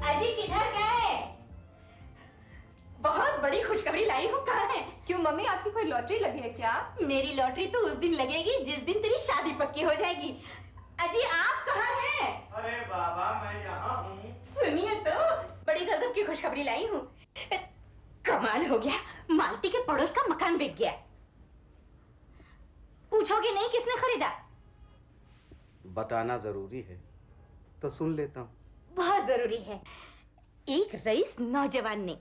अजी किधर गए? बहुत बड़ी खुशखबरी लाई हूँ। कहाँ है? क्यों मम्मी, आपकी कोई लॉटरी लगी है क्या? मेरी लॉटरी तो उस दिन लगेगी जिस दिन तेरी शादी पक्की हो जाएगी। अजी आप कहाँ हैं? अरे बाबा मैं यहाँ हूँ। सुनिए तो, बड़ी गजब की खुशखबरी लाई हूँ। कमाल हो गया, मालती के पड़ोस का मकान बिक गया। पूछोगे नहीं किसने खरीदा? बताना जरूरी है तो सुन लेता हूँ। बहुत जरूरी है। एक रईस नौजवान ने,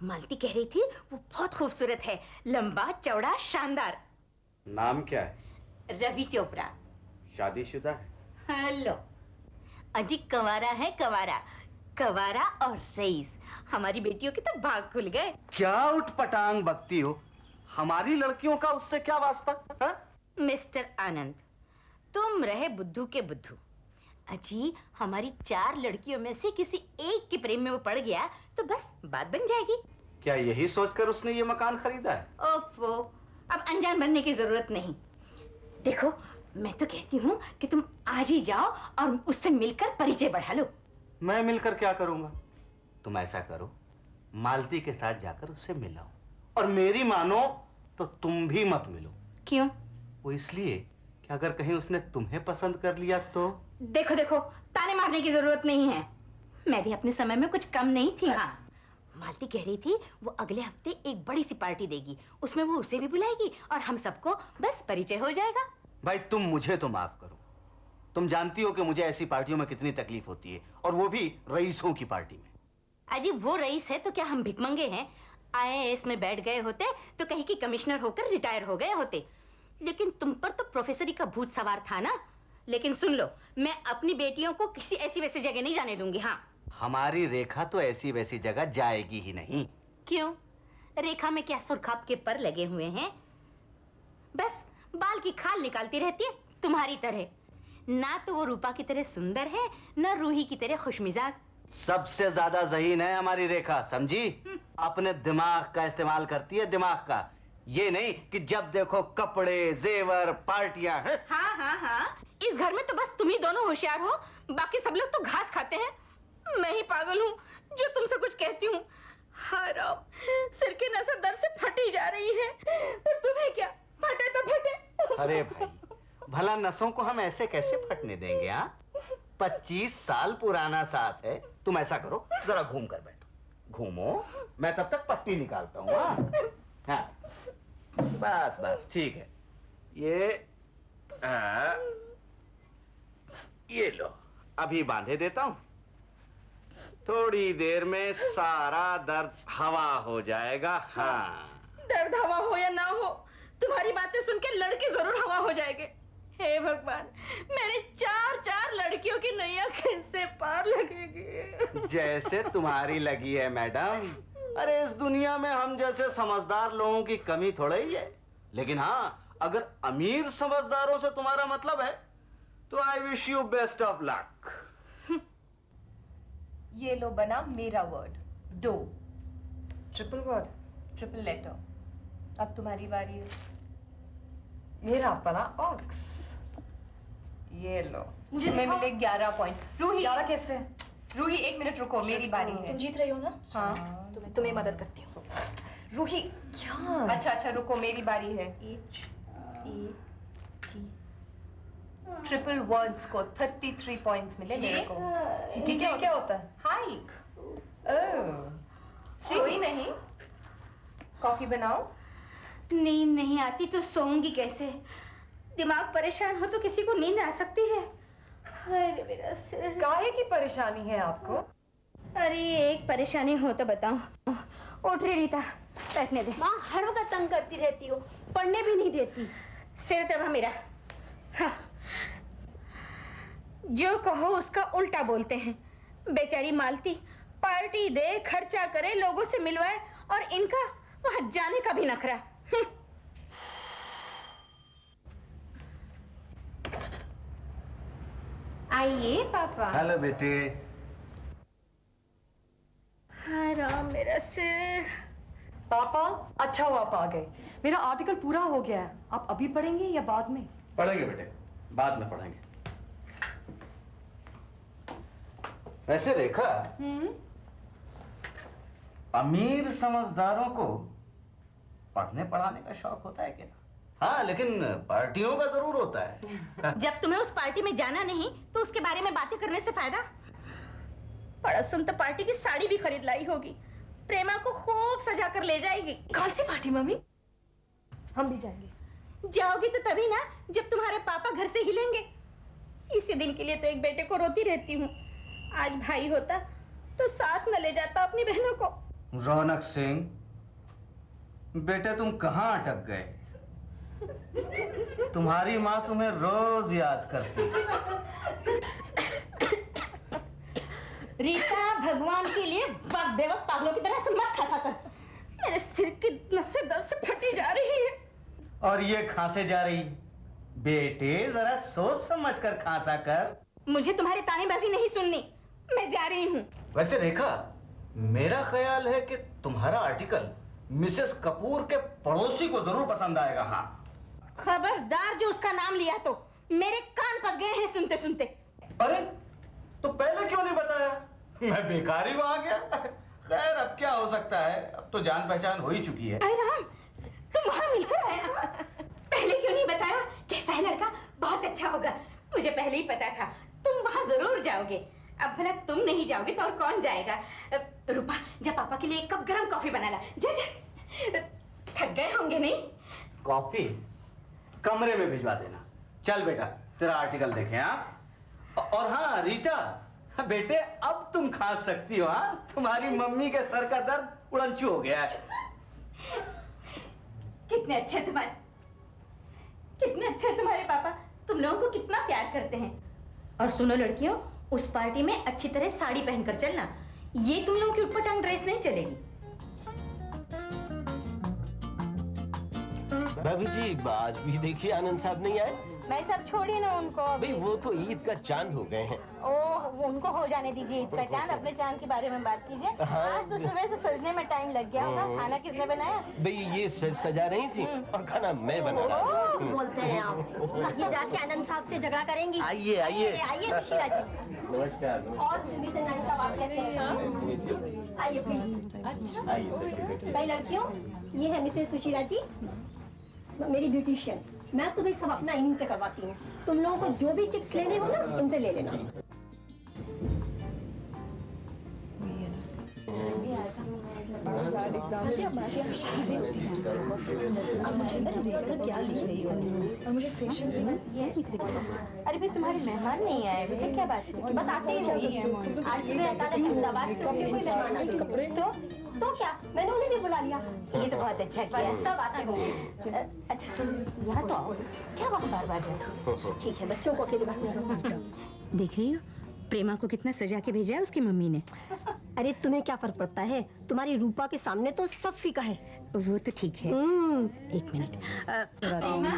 मालती कह रही थी वो बहुत खूबसूरत है, लंबा चौड़ा शानदार। नाम क्या है? रवि चोपड़ा। शादीशुदा है? हेलो अजी, कंवारा है कंवारा। कंवारा और रईस, हमारी बेटियों के तो भाग खुल गए। क्या उठपटांग बकती हो? हमारी लड़कियों का उससे क्या वास्ता है? मिस्टर आनंद, तुम रहे बुद्धू के बुद्धू। अजी, हमारी 4 लड़कियों में से किसी एक के प्रेम में वो पड़ गया तो बस बात बन जाएगी। क्या यही सोचकर उसने ये मकान खरीदा है? ओफो, अब अनजान बनने की जरूरत नहीं। देखो, मैं तो कहती हूँ कि तुम आज ही जाओ और उससे मिलकर परिचय बढ़ा लो। मैं मिलकर क्या करूंगा? तुम ऐसा करो, मालती के साथ जाकर उससे मिलाओ, और मेरी मानो तो तुम भी मत मिलो। क्यों? वो इसलिए कि अगर कहीं उसने तुम्हें पसंद कर लिया तो। देखो देखो, ताने मारने की जरूरत नहीं है। मैं भी अपने समय में कुछ कम नहीं थी। हाँ, मालती कह रही थी वो अगले हफ्ते एक बड़ी सी पार्टी देगी, उसमें वो उसे भी बुलाएगी और हम सबको बस परिचय हो जाएगा। भाई तुम मुझे तो माफ करो, तुम जानती हो कि मुझे ऐसी पार्टियों में कितनी तकलीफ होती है, और वो भी रईसों की पार्टी में। अजी, वो रईस है तो क्या हम भिखमंगे हैं? IAS में बैठ गए होते तो कहीं की कमिश्नर होकर रिटायर हो गए होते। लेकिन तुम पर तो प्रोफेसरी का भूत सवार था ना। लेकिन सुन लो, मैं अपनी बेटियों को किसी ऐसी वैसी जगह नहीं जाने दूंगी। हाँ, हमारी रेखा तो ऐसी वैसी जगह जाएगी ही नहीं। क्यों? रेखा में क्या सुरखाप के पर लगे हुए हैं? बस बाल की खाल निकालती रहती है तुम्हारी तरह। ना तो वो रूपा की तरह सुंदर है, ना रूही की तरह खुशमिजाज। सबसे ज्यादा ज़हीन है हमारी रेखा, समझी? अपने दिमाग का इस्तेमाल करती है, दिमाग का। ये नहीं कि जब देखो कपड़े, जेवर, पार्टियां हैं। हाँ हाँ हाँ, इस घर में तो बस तुम ही दोनों होशियार हो, बाकी सब लोग तो घास खाते हैं। मैं ही पागल हूँ जो तुमसे कुछ कहती हूँ। हाय राम, सिर की नसें दर्द से फटी जा रही है। और तुम्हें क्या, फटे तो फटे। अरे भाई, भला नसों को हम ऐसे कैसे फटने देंगे? हाँ, 25 साल पुराना साथ है। तुम ऐसा करो, जरा घूम कर बैठो। घूमो, मैं तब तक पट्टी निकालता हूँ। हाँ, बस बस ठीक है। ये लो, अभी बांधे देता हूँ। थोड़ी देर में सारा दर्द हवा हो जाएगा। हाँ, दर्द हवा हो या ना हो, तुम्हारी बातें सुन के लड़के जरूर हवा हो जाएंगे। हे भगवान, मेरे 4 लड़कियों की नैया कैसे पार लगेगी? जैसे तुम्हारी लगी है मैडम। अरे इस दुनिया में हम जैसे समझदार लोगों की कमी थोड़ा ही है। लेकिन हाँ, अगर अमीर समझदारों से तुम्हारा मतलब है तो I wish you best of luck. ये लो बना मेरा वर्ड, डो। Triple word, triple letter. अब तुम्हारी बारी है। मेरा बना ऑक्स। ये लो, मुझे तुम्हें दिखाओ। मिले 11 पॉइंट। रूही, 11 कैसे? रूही 1 मिनट रुको, मेरी बारी है। तुम जीत रही हो ना? हाँ, तो मैं तुम्हें मदद करती हूँ। रूही, क्या? अच्छा रुको, मेरी बारी है। HET। ट्रिपल वर्ड्स को 33 पॉइंट्स मिले मेरे को। ये क्या होता है? हाइक। सोई नहीं? कॉफी बनाओ? नींद नहीं आती तो सोऊंगी कैसे? दिमाग परेशान हो तो किसी को नींद आ सकती है। अरे मेरा सिर। काहे की परेशानी है आपको? अरे एक परेशानी हो तो बताओ। उठ रही रीता, बैठने दे। माँ हर वक्त तंग करती रहती हो, पढ़ने भी नहीं देती। सिर दबा मेरा। हाँ। जो कहो उसका उल्टा बोलते हैं। बेचारी मालती पार्टी दे, खर्चा करे, लोगों से मिलवाए, और इनका वहां जाने का भी नखरा। आइए पापा। हेलो बेटे। हाय राम, मेरा सिर। पापा अच्छा हुआ आप आ गए। मेरा आर्टिकल पूरा हो गया है। आप अभी पढ़ेंगे या बाद में? पढ़ेंगे बेटे, बाद में पढ़ेंगे। वैसे रेखा, अमीर समझदारों को पढ़ने पढ़ाने का शौक होता है क्या? हाँ, लेकिन पार्टियों का जरूर होता है। जब तुम्हें उस पार्टी में जाना नहीं तो उसके बारे में बातें करने से फायदा? पड़ोसन तो पार्टी की साड़ी भी खरीद लाई होगी, प्रेमा को खूब सजा कर ले जाएगी। कौन सी पार्टी मम्मी? हम भी जाएंगे। जाओगी तो तभी ना जब तुम्हारे पापा घर से हिलेंगे। इसी दिन के लिए तो एक बेटे को रोती रहती हूँ। आज भाई होता तो साथ न ले जाता अपनी बहनों को। रौनक सिंह, बेटे तुम कहाँ अटक गए? तुम्हारी माँ तुम्हें रोज याद करती है। रीता, भगवान के लिए बस बेवक पागलों की तरह से मत खासा कर। मेरे सिर की नसें दर्द से फटी जा रही है। और ये खांसे जा रही। बेटे जरा सोच समझ कर खांसा कर। मुझे तुम्हारी तानेबाजी नहीं सुननी, मैं जा रही हूँ। वैसे रेखा, मेरा ख्याल है कि तुम्हारा आर्टिकल मिसेस कपूर के पड़ोसी को जरूर पसंद आएगा। हाँ, खबरदार, जो उसका नाम लिया तो मेरे कान पक गए हैं सुनते सुनते। अरे तो पहले क्यों नहीं बताया? मैं बेकार ही वहां गया। खैर, अब क्या हो सकता है, अब तो जान पहचान हो ही चुकी है। अरे राम, तुम वहां मिलकर आए हो? पहले क्यों नहीं बताया? कैसा है लड़का? बहुत अच्छा होगा। मुझे पहले ही पता था तुम वहां जरूर जाओगे। अब भला तुम नहीं जाओगे तो और कौन जाएगा? रूपा, जा पापा के लिए एक कप गरम कॉफी बना ला। जा जा, थक गए होंगे नहीं? कॉफी कमरे में भिजवा देना। चल बेटा, तेरा आर्टिकल देखें। हाँ, और हाँ रीटा, बेटे अब तुम खा सकती हो। हाँ, तुम्हारी मम्मी के सर का दर्द उड़नचू हो गया है। कितने अच्छे तुम्हारे पापा। तुम लोगों को कितना प्यार करते हैं। और सुनो लड़कियों, उस पार्टी में अच्छी तरह साड़ी पहनकर चलना। ये तुम लोगों की उटपटांग ड्रेस नहीं चलेगी। भाभी जी, आज भी देखिए आनंद साहब नहीं आए। मैं सब छोड़ी ना उनको अभी। भाई वो तो ईद का चांद हो गए हैं। ओह, उनको हो जाने दीजिए ईद का चांद। अपने चांद के बारे में बात कीजिए। हाँ। आज तो सुबह से सजने में टाइम लग गया होगा। खाना किसने बनाया? भाई ये सजा रही थी और खाना मैं बना रहा हूँ। बोलते हैं आप। ये जाके आनंद साहब से झगड़ा करेंगी। आइए आइए। आइए सुशीला जी। नमस्कार। और मिसेस नानी साहब, आप कैसे हैं? आइए प्लीज। आइए। भाई लड़कियों, ये है मिसेस सुशीला जी, मेरी ब्यूटिशियन। मैं तो भाई सब अपना इन्हीं से करवाती हूँ। तुम लोगों को जो भी टिप्स लेने हो ना, उनसे ले लेना। अरे भाई, तुम्हारे मेहमान नहीं आए अभी तक? क्या बात है? बस आते ही होंगे। आज सुबह अचानक अहमदाबाद से कोई मेहमान आ गए। तो क्या, मैंने उन्हें भी बुला लिया। ये तो बहुत अच्छा किया। बस सब आते होंगे। अच्छा सुन, यहाँ तो आओ। क्या बात बार जाए? ठीक है, बच्चों को अकेले बात करो। देख रही हो प्रेमा को कितना सजा के भेजा है उसकी मम्मी ने। अरे तुम्हें क्या फर्क पड़ता है? तुम्हारी रूपा के सामने तो सब फीका है। वो तो ठीक है। एक मिनट। प्रेमा,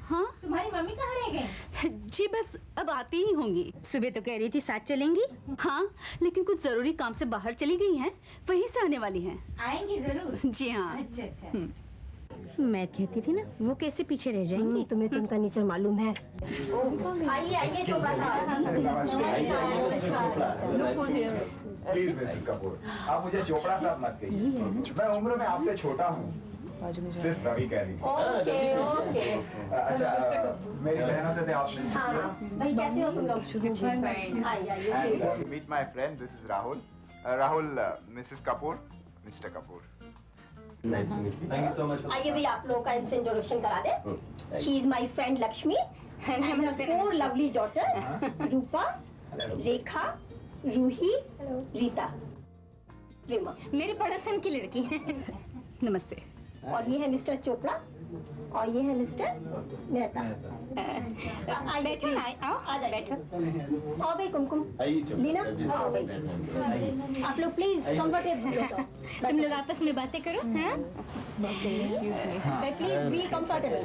हाँ, तुम्हारी मम्मी कहाँ रह गई? जी बस अब आती ही होंगी। सुबह तो कह रही थी साथ चलेंगी। हाँ, लेकिन कुछ जरूरी काम से बाहर चली गई हैं, वहीं से आने वाली हैं। आएंगी जरूर। जी हाँ। अच्छा अच्छा। मैं कहती थी ना, वो कैसे पीछे रह जाएंगी? तुम्हें तो उनका नेचर मालूम है। आइए आइए चोपड़ा साहब। प्लीज मिसेस कपूर, आप मुझे चोपड़ा साहब मत कहिए। मैं उम्र में आपसे छोटा हूँ। सिर्फ रवि कह लीजिए। Okay okay. अच्छा, मेरी बहनों से आपने हाँ भाई, कैसे हो तुम लोग? आइए आइए। Meet my friend, this is Rahul. Rahul, Mrs Kapoor, Mister Kapoor. Thank you so much. आइए भाई, आप लोगों का इनसे इंट्रोडक्शन करा दे। She is my friend Lakshmi and her 4 lovely daughters, Rupa, Rekha, Ruhi, Rita, Prema. मेरे पड़ोसन की लड़की है। नमस्ते। और ये है मिस्टर चोपड़ा, और ये है मिस्टर मेहता। बैठो ना, आओ आ जाए। बैठो। आओ भाई कुमकुम, लीना आओ भाई, आप लोग प्लीज कंफर्टेबल हो तुम लोग आपस में बातें करो। हाँ Excuse me. Please be comfortable.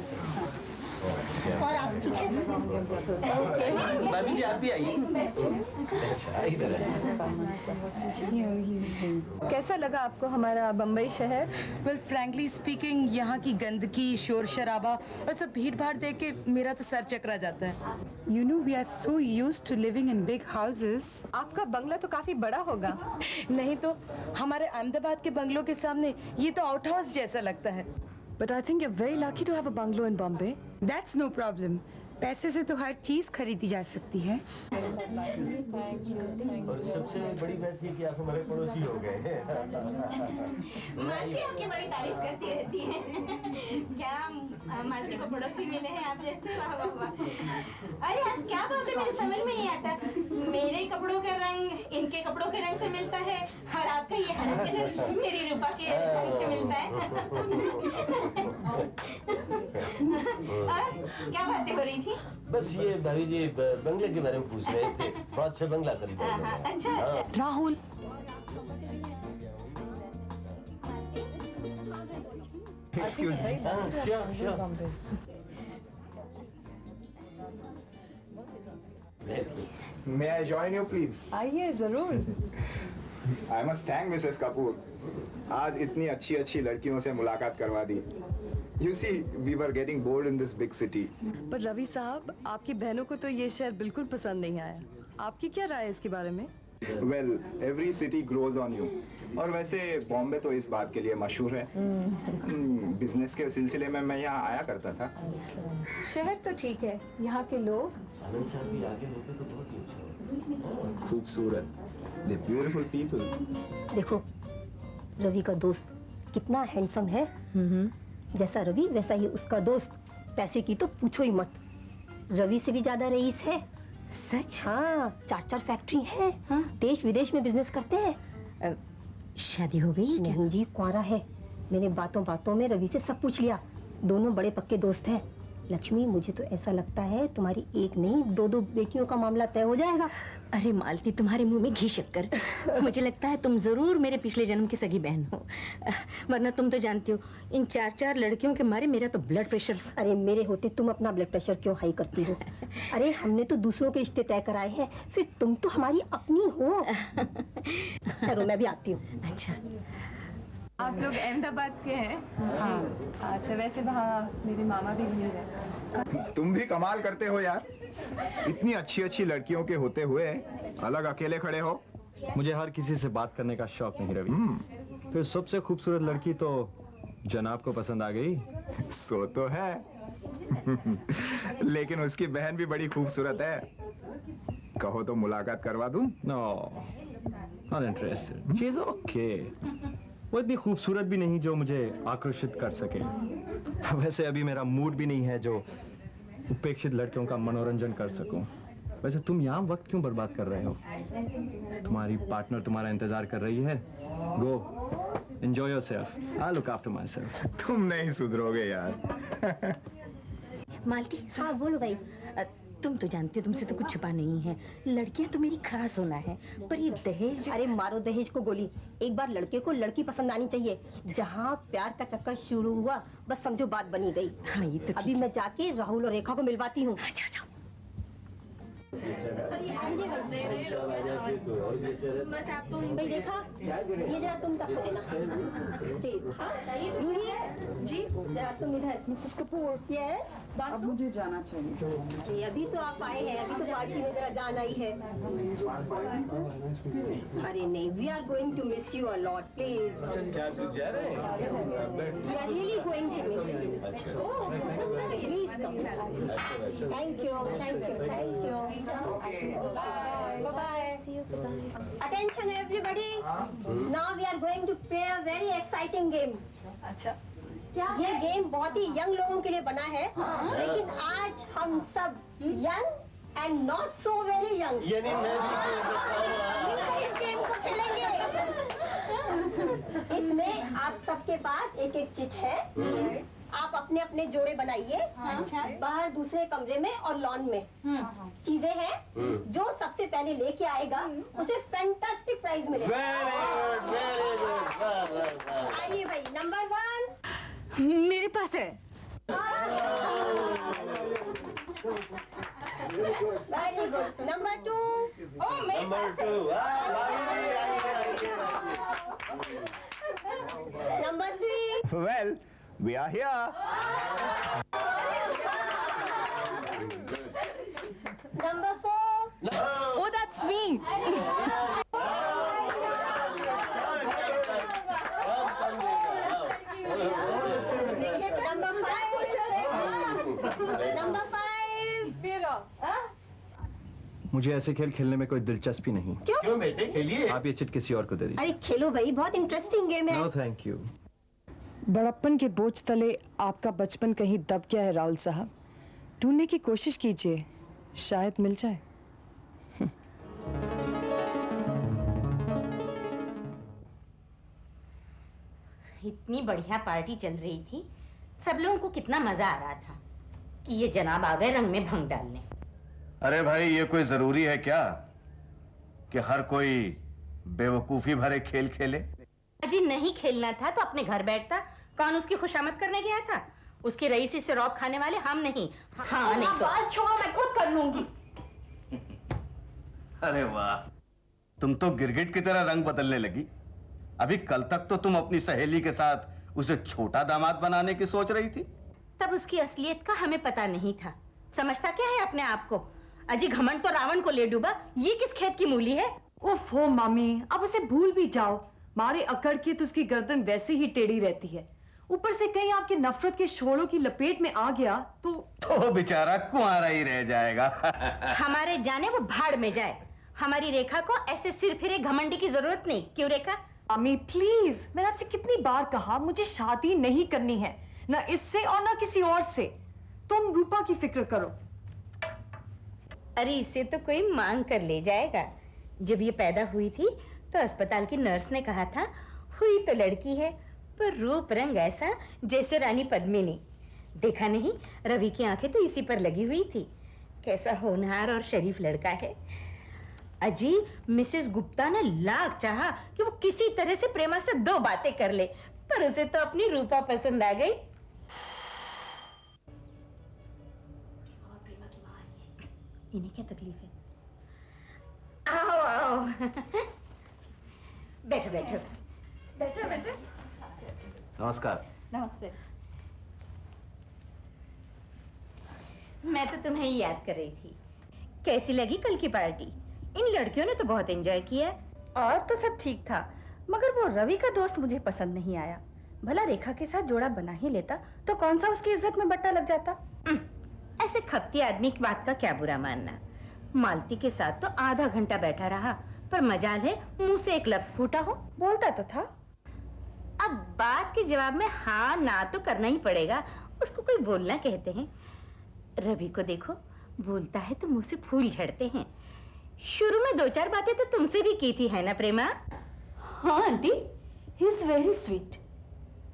और आप ठीक है? ओके भाभी जी आप भी आइए। अच्छा इधर है। कैसा लगा आपको हमारा बम्बई शहर? वेल फ्रैंकली स्पीकिंग यहाँ की गंदगी, शोर शराबा और सब भीड़ भाड़ देख के मेरा तो सर चकरा जाता है। You know, we are so used to living in big houses. आपका बंगला तो काफी बड़ा होगा। नहीं तो हमारे अहमदाबाद के बंगलों के सामने ये तो आउट हाउस जैसा लगता है। But I think you're very lucky to have a bungalow in Bombay. That's no problem. पैसे से तो हर चीज खरीदी जा सकती है। और सबसे बड़ी बात ये कि आप हमारे पड़ोसी हो गए। मालती आपकी बड़ी तारीफ करती रहती है। क्या मालती को पड़ोसी मिले हैं आप जैसे? वाह वाह वाह। अरे आज क्या बात है, मेरे समझ में नहीं आता। मेरे कपड़ों का रंग इनके कपड़ों के रंग से मिलता है और आपका ये हरा कलर मेरी रूपा के रंग से मिलता है। और क्या बातें हो रही थी? बस ये भाभी जी बंगले के बारे में पूछ रहे थे। बहुत अच्छा बंगला खरीदा है मैंने। अच्छा अच्छा। Rahul Excuse me. Sure. May I join you, please? आइए जरूर। I must thank Mrs. Kapoor. आज इतनी अच्छी अच्छी लड़कियों से मुलाकात करवा दी। You see, we were getting bored in this big city. पर रवि साहब, आपकी बहनों को तो ये शहर बिल्कुल पसंद नहीं आया। आपकी क्या राय है इसके बारे में? Well, every city grows on you. और वैसे बॉम्बे तो इस बात के लिए मशहूर है। बिजनेस के सिलसिले में मैं यहाँ आया करता था। शहर तो ठीक है, यहाँ के लोग आनंद साहब भी आगे होते तो बहुत ही अच्छा होता। खूबसूरत, the beautiful people. देखो रवि का दोस्त कितना हैंडसम है। जैसा रवि वैसा ही उसका दोस्त। पैसे की तो पूछो ही मत, रवि से भी ज्यादा रईस है। सच? हाँ, 4 फैक्ट्री है। हाँ? देश विदेश में बिजनेस करते हैं। शादी हो गई है क्या? नहीं जी, कुंवारा है। मैंने बातों बातों में रवि से सब पूछ लिया। दोनों बड़े पक्के दोस्त हैं। लक्ष्मी, मुझे तो ऐसा लगता है तुम्हारी एक नहीं 2 बेटियों का मामला तय हो जाएगा। अरे मालती, तुम्हारे मुंह में घी शक्कर। मुझे लगता है तुम जरूर मेरे पिछले जन्म की सगी बहन हो, वरना तुम तो जानती हो इन 4 लड़कियों के मारे मेरा तो ब्लड प्रेशर। अरे मेरे होते तुम अपना ब्लड प्रेशर क्यों हाई करती हो? अरे हमने तो दूसरों के रिश्ते तय कराए हैं, फिर तुम तो हमारी अपनी हो। चलो मैं भी आती हूँ। अच्छा, आप लोग अहमदाबाद के हैं? हाँ। अच्छा, वैसे वहाँ मेरे मामा भी वहीं रहते हैं। तुम भी कमाल करते हो यार। इतनी अच्छी अच्छी लड़कियों के होते हुए अलग अकेले खड़े हो। मुझे हर किसी से बात करने का शौक नहीं रवि। फिर सबसे खूबसूरत लड़की तो जनाब को पसंद आ गई। सो तो है। लेकिन उसकी बहन भी बड़ी खूबसूरत है। कहो तो मुलाकात करवा दूं? No, not interested. She is okay. वो इतनी खूबसूरत भी नहीं जो मुझे आकर्षित कर सके। वैसे अभी मेरा मूड भी नहीं है जो उपेक्षित लड़कियों का मनोरंजन कर सकूं। वैसे तुम यहाँ वक्त क्यों बर्बाद कर रहे हो? तुम्हारी पार्टनर तुम्हारा इंतजार कर रही है। गो enjoy yourself. I look after my self. तुम नहीं सुधरोगे यार। मालती सुनो। हाँ बोलो भाई। तुम तो जानती हो तुमसे तो कुछ छुपा नहीं है। लड़कियां तो मेरी खास होना है, पर ये दहेज। अरे मारो दहेज को गोली। एक बार लड़के को लड़की पसंद आनी चाहिए। जहाँ प्यार का चक्कर शुरू हुआ बस समझो बात बनी गई। हाँ ये तो ठीक अभी मैं जाके राहुल और रेखा को मिलवाती हूँ। अच्छा अच्छा। बस आप तो भाई देखा, ये जरा तुम सबको देना प्लीज। रूही जी, जरा तुम इधर। मिसेस कपूर। यस। अब मुझे जाना चाहिए। अरे अभी तो आप आए हैं, अभी तो पार्टी में जरा जान आई है। अरे नहीं, we are going to miss you a lot please. क्या आप लोग जा रहे हैं? We are really going to miss you. Please come. Thank you, thank you, thank you. Bye bye. Attention everybody. Now we are going to play a very exciting game. अच्छा, ये game बहुत ही young लोगों के लिए बना है, लेकिन आज हम सब young and not so very young यानी मैं भी मिलकर इस गेम को खेलेंगे। इसमें आप सबके पास एक चिट है। आप अपने अपने जोड़े बनाइए। अच्छा। बाहर दूसरे कमरे में और लॉन में चीजें हैं जो सबसे पहले लेके आएगा उसे फैंटास्टिक प्राइज मिलेगा। Very good. आइए भाई, नंबर 1 मेरे पास है। Very good. Number 2। Number 2। Number 3। Well, we are here. Number 4। Oh, that's me. Number 5। Number 5। मुझे ऐसे खेल खेलने में कोई दिलचस्पी नहीं। क्यों बेटे, खेलिए। आप ये चिट किसी और को दे दीजिए। अरे खेलो भाई, बहुत इंटरेस्टिंग गेम है। No thank you. बड़प्पन के बोझ तले आपका बचपन कहीं दब गया है राहुल साहब। ढूंढने की कोशिश कीजिए, शायद मिल जाए। इतनी बढ़िया पार्टी चल रही थी, सब लोगों को कितना मजा आ रहा था कि ये जनाब आ गए रंग में भंग डालने। अरे भाई, ये कोई जरूरी है क्या कि हर कोई बेवकूफी भरे खेल खेले? अजी नहीं खेलना था तो अपने घर बैठता। कौन उसकी खुशामद करने गया था? उसकी रईसी से रौब खाने वाले हम नहीं। हाँ नहीं तो बात छोड़ो, मैं खुद कर लूंगी। अरे वाह, तुम तो गिरगिट की तरह रंग बदलने लगी। अभी कल तक तो तुम अपनी सहेली के साथ उसे छोटा दामाद बनाने की सोच रही थी। तब उसकी असलियत का हमें पता नहीं था। समझता क्या है अपने आप को? अजी घमंड तो रावण को ले डूबा, ये किस खेत की मूली है? उफ हो मामी, अब उसे भूल भी जाओ। मारे अकड़ के तो उसकी गर्दन वैसे ही टेढ़ी रहती है, ऊपर से कहीं आपके नफरत के शोलों की लपेट में आ गया तो बेचारा कुंवारा ही रह जाएगा। हमारे जाने वो भाड़ में जाए। हमारी रेखा को ऐसे सिर फिरे घमंडी की जरूरत नहीं। क्यों रेखा? मामी प्लीज, मैंने आपसे कितनी बार कहा मुझे शादी नहीं करनी है, ना इससे और ना किसी और से। तुम रूपा की फिक्र करो। अरे इसे तो कोई मांग कर ले जाएगा। जब ये पैदा हुई थी तो अस्पताल की नर्स ने कहा था, हुई तो लड़की है पर रूप रंग ऐसा जैसे रानी पद्मिनी। देखा नहीं, रवि की आंखें तो इसी पर लगी हुई थी। कैसा होनहार और शरीफ लड़का है। अजी मिसेस गुप्ता ने लाख चाहा कि वो किसी तरह से प्रेमा से 2 बातें कर ले, पर उसे तो अपनी रूपा पसंद आ गई। इन्हें क्या तकलीफ है? आओ आओ। बैठो बैठो बैठो बैठो। नमस्कार। नमस्ते। मैं तो तुम्हें ही याद कर रही थी। कैसी लगी कल की पार्टी? इन लड़कियों ने तो बहुत एंजॉय किया। और तो सब ठीक था, मगर वो रवि का दोस्त मुझे पसंद नहीं आया। भला रेखा के साथ जोड़ा बना ही लेता तो कौन सा उसकी इज्जत में बट्टा लग जाता। ऐसे खपती आदमी की बात का क्या बुरा मानना। मालती के साथ तो आधा घंटा बैठा रहा, पर मजाल है मुंह से एक लफ्ज फूटा हो। बोलता तो था। अब बात के जवाब में हाँ ना तो करना ही पड़ेगा। उसको कोई बोलना कहते हैं। रवि को देखो, बोलता है तो मुंह से फूल झड़ते हैं। शुरू में 2-4 बातें तो तुमसे भी की थी, है ना प्रेमा? हाँ aunty, he is very sweet.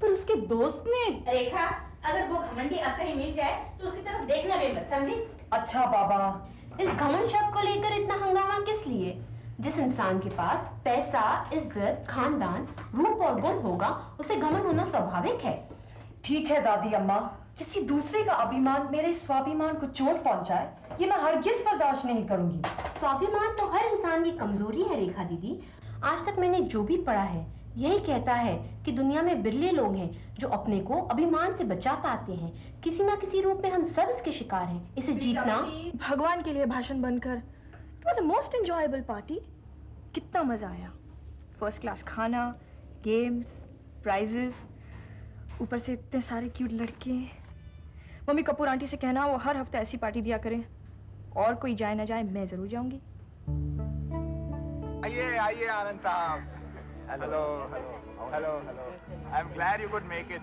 पर उसके दोस्त ने रेखा, अगर वो घमंडी अब कहीं मिल जाए तो उसकी तरफ देखना भी मत, समझी? अच्छा बाबा, इस घमंड शब्द को लेकर इतना हंगामा किस लिए? जिस इंसान के पास पैसा, इज्जत, खानदान, रूप और गुण होगा, उसे घमंड होना स्वाभाविक है। ठीक है दादी अम्मा, किसी दूसरे का अभिमान मेरे स्वाभिमान को चोट पहुंचाए, ये मैं हरगिज बर्दाश्त नहीं करूंगी। स्वाभिमान तो हर इंसान की कमजोरी है रेखा दीदी। आज तक मैंने जो भी पढ़ा है यही कहता है कि दुनिया में बिरले लोग हैं जो अपने को अभिमान से बचा पाते हैं। किसी ना किसी रूप में हम सब इसके शिकार हैं। इसे जीतना भगवान के लिए भाषण बनकर। It was a most enjoyable party. कितना मजा आया। फर्स्ट क्लास खाना, गेम्स, प्राइजेस, ऊपर से इतने सारे क्यूट लड़के। मम्मी कपूर आंटी से कहना वो हर हफ्ते ऐसी पार्टी दिया करें। और कोई जाए ना जाए, मैं जरूर जाऊंगी। आइए आइए आनंद साहब। Hello hello hello hello. I am glad you could make it.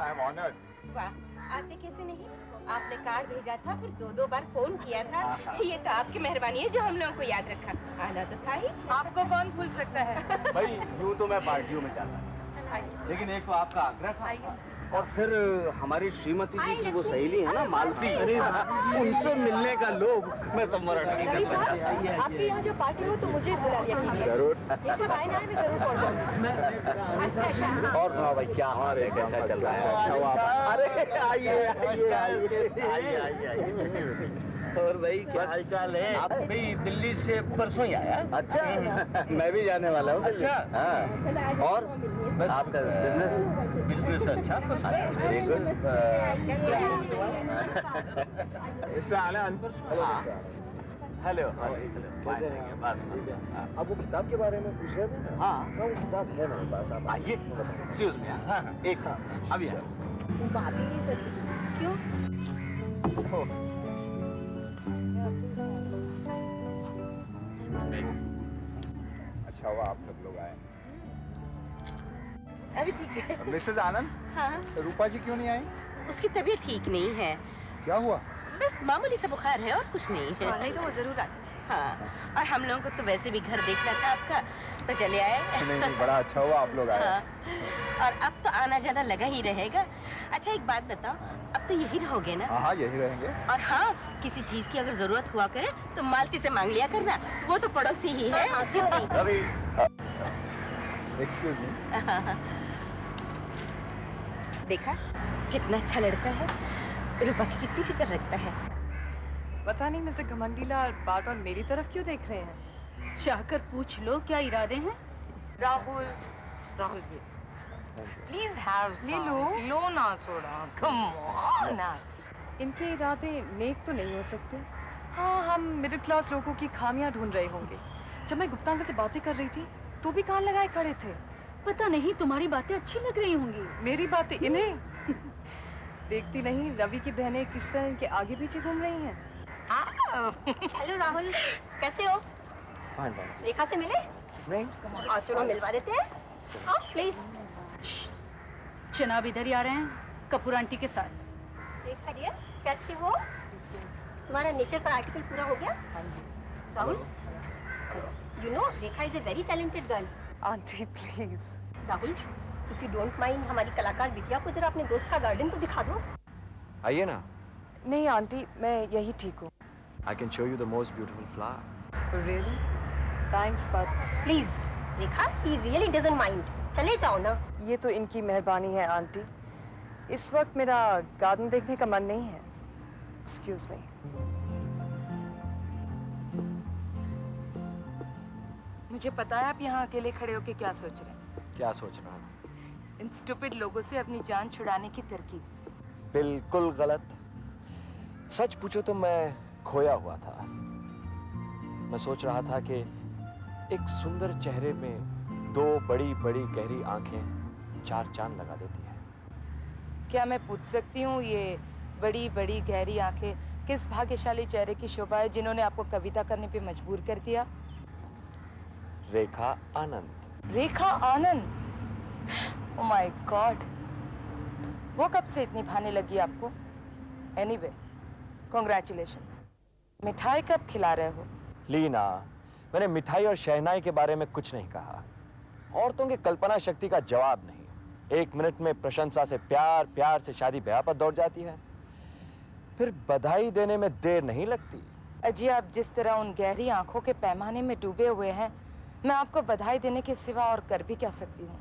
I am honoured. वाह, आते कैसे नहीं? आपने कार्ड भेजा था, फिर 2-2 बार फोन किया था। ये तो आपकी मेहरबानी है जो हम लोगों को याद रखा। आना तो था ही। आपको कौन भूल सकता है? भाई यूं तो मैं पार्टियों में जाता, लेकिन एक तो आपका आग्रह था। और फिर हमारी श्रीमती जी की वो सहेली है ना मालती, उनसे मिलने का लोभ मैं संवरण नहीं कर सकता। आपके यहाँ जब पार्टी हो तो मुझे बुला लिया कीजिए। जरूर। ये सब आए ना आए, मैं जरूर पहुँच जाऊँगी। और सुनाओ भाई, क्या हाल है, कैसा चल रहा है? अच्छा हुआ अरे आइए आइए आइए। और भाई क्या हाल चाल है? आप भाई दिल्ली से परसों ही आया? अच्छा मैं भी जाने वाला हूँ। अच्छा। हाँ। और बस आपका बिजनेस अच्छा? Very good. मिस्टर आनंद, हेलो कैसे हैं? बस बस। अब वो किताब के बारे में पूछ रहे थे ना? हाँ वो किताब है मेरे पास। आप आइए, एक्सक्यूज मी। हाँ एक अभी आए। क्यों? अच्छा हुआ आप सब लोग आए। अभी ठीक है। मिसेस आनंद, हाँ, रूपा जी क्यों नहीं आई? उसकी तबीयत ठीक नहीं है, क्या हुआ? बस मामूली सा बुखार है और कुछ नहीं है। नहीं तो वो जरूर आती। हाँ, और हम लोगों को तो वैसे भी घर देखना था आपका, तो चले आए। नहीं, बड़ा अच्छा हुआ आप लोग आए। हाँ, और अब तो आना जाना लगा ही रहेगा। अच्छा एक बात बताओ, अब तो यही रहोगे ना? हाँ यही रहेंगे। और हाँ, किसी चीज की अगर जरूरत हुआ करे तो मालती से मांग लिया करना, वो तो पड़ोसी ही है। हाँ, क्यों नहीं? Ravi, excuse me. देखा कितना अच्छा लड़का है, रूपा की कितनी फिक्र रखता है। पता नहीं मिस्टर घमंडीलाल बार बार मेरी तरफ क्यों देख रहे हैं? चाहकर पूछ लो क्या इरादे हैं। Rahul, Rahul ji, please have low ना थोड़ा, कम ऑन ना। इनके इरादे नेक तो नहीं हो सकते। हाँ, हम मिडिल क्लास लोगों की खामियां ढूंढ रहे होंगे। जब मैं गुप्ता अंकल से बातें कर रही थी तो भी कान लगाए खड़े थे। पता नहीं तुम्हारी बातें अच्छी लग रही होंगी। मेरी बातें इन्हें देखती नहीं, रवि की बहनें किस तरह इनके आगे पीछे घूम रही हैं। हेलो राहुल, कैसे हो? रेखा से मिले? और चलो मिलवा देते हैं। हाँ प्लीज। जनाब इधर ही आ रहे हैं कपूर आंटी के साथ। रेखा डियर, कैसी हो? तुम्हारा नेचर पर आर्टिकल पूरा हो गया? Rahul, you know Rekha is a very talented girl. Aunty please. Rahul, if you don't mind, हमारी कलाकार बिटिया को जरा अपने दोस्त का गार्डन तो दिखा दो। आइए ना। नहीं आंटी, मैं यही ठीक हूँ। I can show you the most beautiful flower. Really? Thanks, but please Rekha, he really doesn't mind. चले जाओ ना। ये तो इनकी मेहरबानी है आंटी। इस वक्त मेरा गार्डन देखने का मन नहीं है। Excuse me. मुझे पता है आप यहाँ अकेले खड़े होके क्या सोच रहे हैं। क्या सोच रहा हूँ? इन स्टूपिड लोगों से अपनी जान छुड़ाने की तरकीब। बिल्कुल गलत। सच पूछो तो मैं खोया हुआ था। मैं सोच रहा था कि एक सुंदर चेहरे में दो बड़ी बड़ी गहरी आंखें चार चांद लगा देती हैं। क्या मैं पूछ सकती हूँ ये बड़ी बड़ी गहरी आंखें किस भाग्यशाली चेहरे की शोभा है जिन्होंने आपको कविता करने पे मजबूर कर दिया? रेखा आनंद। रेखा आनंद? ओह माय गॉड, वो कब से इतनी भाने लगी आपको? Anyway, congratulations. मिठाई कब खिला रहे हो? लीना, मैंने मिठाई और शहनाई के बारे में कुछ नहीं कहा। औरतों की कल्पना शक्ति का जवाब नहीं। 1 मिनट में प्रशंसा से प्यार, प्यार से शादी ब्याह पर दौड़ जाती है, फिर बधाई देने में देर नहीं लगती। अजी, आप जिस तरह उन गहरी आंखों के पैमाने में डूबे हुए हैं, मैं आपको बधाई देने के सिवा और कर भी क्या सकती हूँ?